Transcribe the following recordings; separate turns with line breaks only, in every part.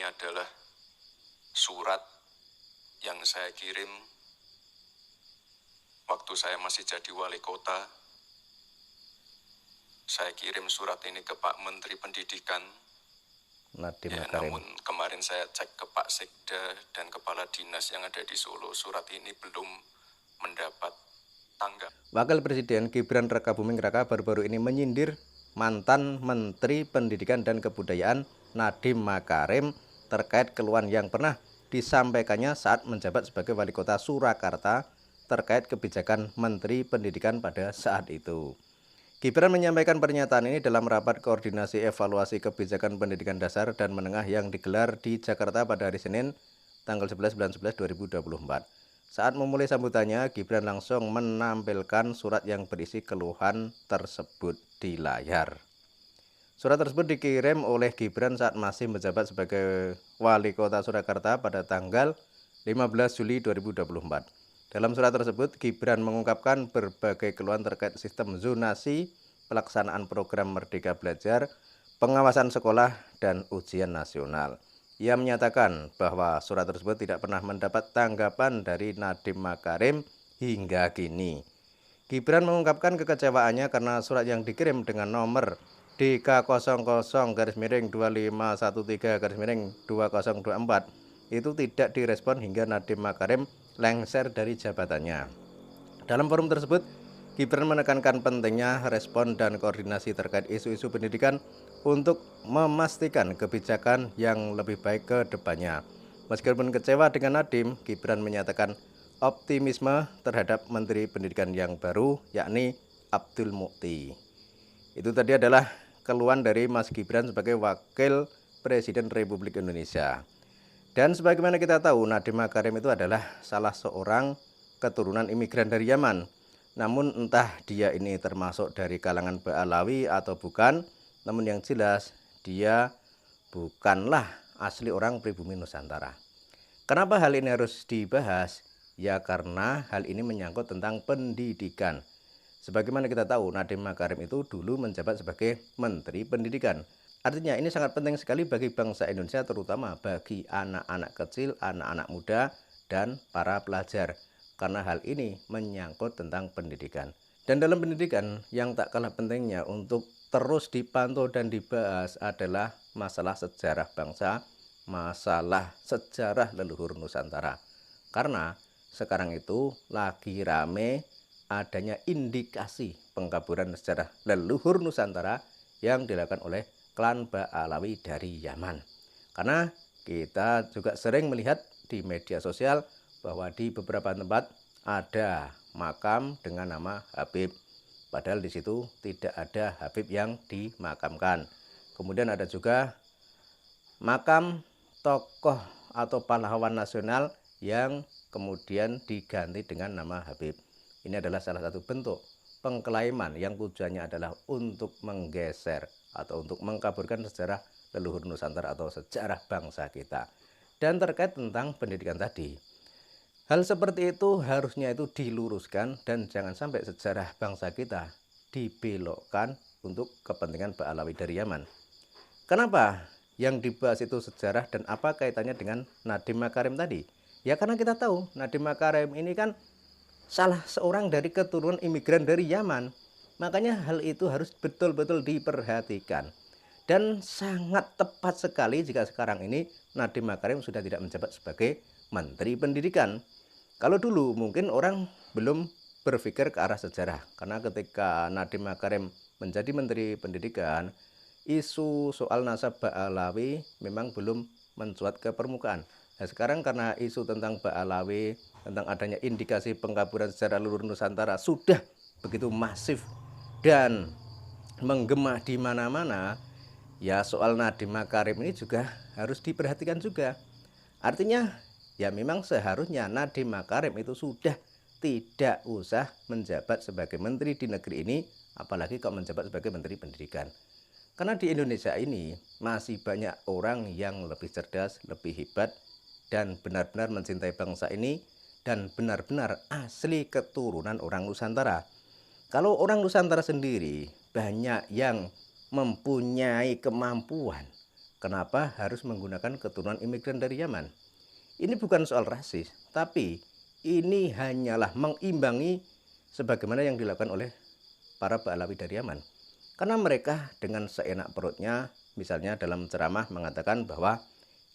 adalah surat yang saya kirim waktu saya masih jadi wali kota. Saya kirim surat ini ke Pak Menteri Pendidikan.
Nadiem
Ya,
Makarim.
namun kemarin saya cek ke Pak Sekda dan Kepala Dinas yang ada di Solo, surat ini belum mendapat tanggap.
Wakil Presiden Gibran Rakabuming Raka baru-baru ini menyindir mantan Menteri Pendidikan dan Kebudayaan Nadiem Makarim terkait keluhan yang pernah disampaikannya saat menjabat sebagai wali kota Surakarta terkait kebijakan Menteri Pendidikan pada saat itu. Gibran menyampaikan pernyataan ini dalam rapat koordinasi evaluasi kebijakan pendidikan dasar dan menengah yang digelar di Jakarta pada hari Senin, tanggal 11 bulan 11 2024. Saat memulai sambutannya, Gibran langsung menampilkan surat yang berisi keluhan tersebut di layar. Surat tersebut dikirim oleh Gibran saat masih menjabat sebagai wali kota Surakarta pada tanggal 15 Juli 2024. Dalam surat tersebut, Gibran mengungkapkan berbagai keluhan terkait sistem zonasi, pelaksanaan program Merdeka Belajar, pengawasan sekolah, dan ujian nasional. Ia menyatakan bahwa surat tersebut tidak pernah mendapat tanggapan dari Nadiem Makarim hingga kini. Gibran mengungkapkan kekecewaannya karena surat yang dikirim dengan nomor DK00-2513-2024 itu tidak direspon hingga Nadiem Makarim lengser dari jabatannya. Dalam forum tersebut, Gibran menekankan pentingnya respon dan koordinasi terkait isu-isu pendidikan untuk memastikan kebijakan yang lebih baik ke depannya. Meskipun kecewa dengan Nadiem, Gibran menyatakan optimisme terhadap Menteri Pendidikan yang baru, yakni Abdul Mukti. Itu tadi adalah keluhan dari Mas Gibran sebagai Wakil Presiden Republik Indonesia. Dan sebagaimana kita tahu, Nadiem Makarim itu adalah salah seorang keturunan imigran dari Yaman. Namun entah dia ini termasuk dari kalangan Ba'alawi atau bukan, namun yang jelas dia bukanlah asli orang pribumi Nusantara. Kenapa hal ini harus dibahas? Ya karena hal ini menyangkut tentang pendidikan. Sebagaimana kita tahu, Nadiem Makarim itu dulu menjabat sebagai Menteri Pendidikan. Artinya ini sangat penting sekali bagi bangsa Indonesia, terutama bagi anak-anak kecil, anak-anak muda, dan para pelajar. Karena hal ini menyangkut tentang pendidikan. Dan dalam pendidikan yang tak kalah pentingnya untuk terus dipantau dan dibahas adalah masalah sejarah bangsa, masalah sejarah leluhur Nusantara. Karena sekarang itu lagi rame adanya indikasi pengkaburan sejarah leluhur Nusantara yang dilakukan oleh klan Ba'alawi dari Yaman. Karena kita juga sering melihat di media sosial bahwa di beberapa tempat ada makam dengan nama Habib. Padahal di situ tidak ada Habib yang dimakamkan. Kemudian ada juga makam tokoh atau pahlawan nasional yang kemudian diganti dengan nama Habib. Ini adalah salah satu bentuk pengklaiman yang tujuannya adalah untuk menggeser atau untuk mengkaburkan sejarah leluhur Nusantara atau sejarah bangsa kita. Dan terkait tentang pendidikan tadi, hal seperti itu harusnya itu diluruskan dan jangan sampai sejarah bangsa kita dibelokkan untuk kepentingan Ba'alawi dari Yaman. Kenapa yang dibahas itu sejarah dan apa kaitannya dengan Nadiem Makarim tadi? Ya karena kita tahu Nadiem Makarim ini kan salah seorang dari keturunan imigran dari Yaman. Makanya hal itu harus betul-betul diperhatikan. Dan sangat tepat sekali jika sekarang ini Nadiem Makarim sudah tidak menjabat sebagai Menteri Pendidikan. Kalau dulu mungkin orang belum berpikir ke arah sejarah. Karena ketika Nadiem Makarim menjadi Menteri Pendidikan, isu soal nasab Ba'alawi memang belum mencuat ke permukaan. Nah, sekarang karena isu tentang Ba'alawi, tentang adanya indikasi pengkaburan sejarah leluhur Nusantara sudah begitu masif dan menggema di mana-mana, ya soal Nadiem Makarim ini juga harus diperhatikan juga. Artinya ya memang seharusnya Nadiem Makarim itu sudah tidak usah menjabat sebagai menteri di negeri ini, apalagi kalau menjabat sebagai Menteri Pendidikan. Karena di Indonesia ini masih banyak orang yang lebih cerdas, lebih hebat, dan benar-benar mencintai bangsa ini, dan benar-benar asli keturunan orang Nusantara. Kalau orang Nusantara sendiri banyak yang mempunyai kemampuan, kenapa harus menggunakan keturunan imigran dari Yaman? Ini bukan soal rasis, tapi ini hanyalah mengimbangi sebagaimana yang dilakukan oleh para Ba'alawi dari Yaman. Karena mereka dengan seenak perutnya, misalnya dalam ceramah mengatakan bahwa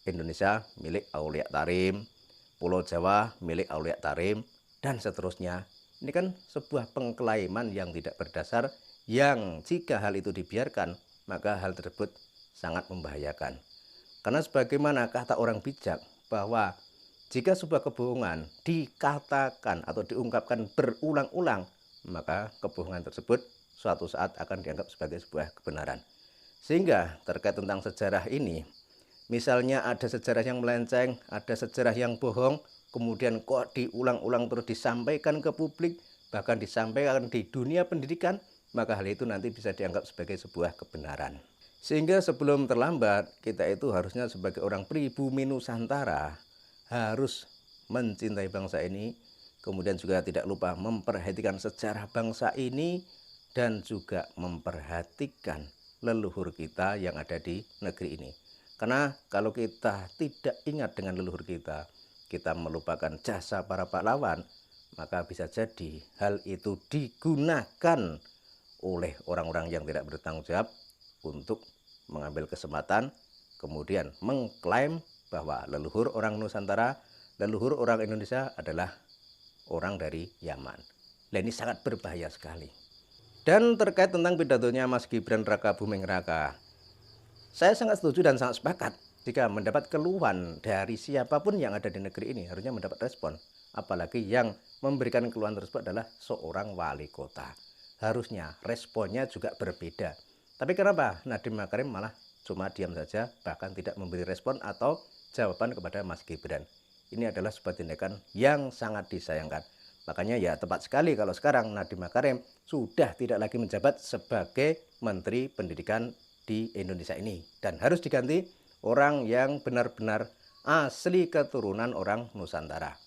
Indonesia milik Aulia Tarim, Pulau Jawa milik Aulia Tarim, dan seterusnya. Ini kan sebuah pengklaiman yang tidak berdasar, yang jika hal itu dibiarkan, maka hal tersebut sangat membahayakan. Karena sebagaimana kata orang bijak, bahwa jika sebuah kebohongan dikatakan atau diungkapkan berulang-ulang, maka kebohongan tersebut suatu saat akan dianggap sebagai sebuah kebenaran. Sehingga terkait tentang sejarah ini, misalnya ada sejarah yang melenceng, ada sejarah yang bohong, kemudian kok diulang-ulang terus disampaikan ke publik, bahkan disampaikan di dunia pendidikan, maka hal itu nanti bisa dianggap sebagai sebuah kebenaran. Sehingga sebelum terlambat, kita itu harusnya sebagai orang pribumi Nusantara harus mencintai bangsa ini, kemudian juga tidak lupa memperhatikan sejarah bangsa ini, dan juga memperhatikan leluhur kita yang ada di negeri ini. Karena kalau kita tidak ingat dengan leluhur kita melupakan jasa para pahlawan, maka bisa jadi hal itu digunakan oleh orang-orang yang tidak bertanggung jawab untuk mengambil kesempatan, kemudian mengklaim bahwa leluhur orang Nusantara, leluhur orang Indonesia adalah orang dari Yaman. Nah, ini sangat berbahaya sekali. Dan terkait tentang pidatonya Mas Gibran Raka Buming Raka, saya sangat setuju dan sangat sepakat jika mendapat keluhan dari siapapun yang ada di negeri ini harusnya mendapat respon. Apalagi yang memberikan keluhan tersebut adalah seorang wali kota. Harusnya responnya juga berbeda. Tapi kenapa Nadiem Makarim malah cuma diam saja, bahkan tidak memberi respon atau jawaban kepada Mas Gibran? Ini adalah sebuah tindakan yang sangat disayangkan. Makanya ya tepat sekali kalau sekarang Nadiem Makarim sudah tidak lagi menjabat sebagai Menteri Pendidikan di Indonesia ini. Dan harus diganti orang yang benar-benar asli keturunan orang Nusantara.